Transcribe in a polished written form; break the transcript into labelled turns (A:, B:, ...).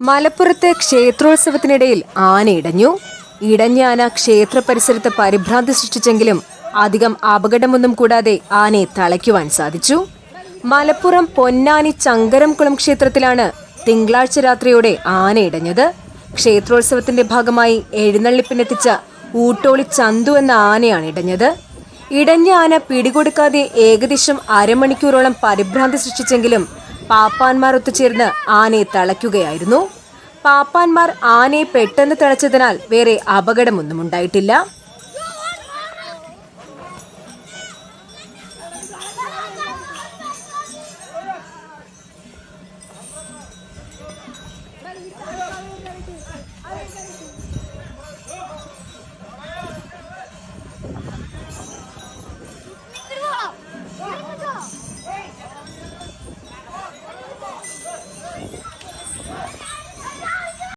A: മലപ്പുറത്ത് ക്ഷേത്രോത്സവത്തിനിടയിൽ ആന ഇടഞ്ഞു. ഇടഞ്ഞ ആന ക്ഷേത്ര പരിസരത്ത് പരിഭ്രാന്തി സൃഷ്ടിച്ചെങ്കിലും അധികം അപകടമൊന്നും കൂടാതെ ആനയെ തളയ്ക്കുവാൻ സാധിച്ചു. മലപ്പുറം പൊന്നാനി ചങ്കരംകുളം ക്ഷേത്രത്തിലാണ് തിങ്കളാഴ്ച രാത്രിയോടെ ആന ഇടഞ്ഞത്. ക്ഷേത്രോത്സവത്തിന്റെ ഭാഗമായി എഴുന്നള്ളിപ്പിനെത്തിച്ച ഊട്ടോളി ചന്തു എന്ന ആനയാണ് ഇടഞ്ഞത്. ഇടഞ്ഞ ആന പിടികൊടുക്കാതെ ഏകദേശം അരമണിക്കൂറോളം പരിഭ്രാന്തി സൃഷ്ടിച്ചെങ്കിലും പാപ്പാന്മാർ ഒത്തുചേർന്ന് ആനയെ തളയ്ക്കുകയായിരുന്നു. പാപ്പാന്മാർ ആനയെ പെട്ടെന്ന് തളച്ചതിനാൽ വേറെ അപകടമൊന്നും ഉണ്ടായിട്ടില്ല.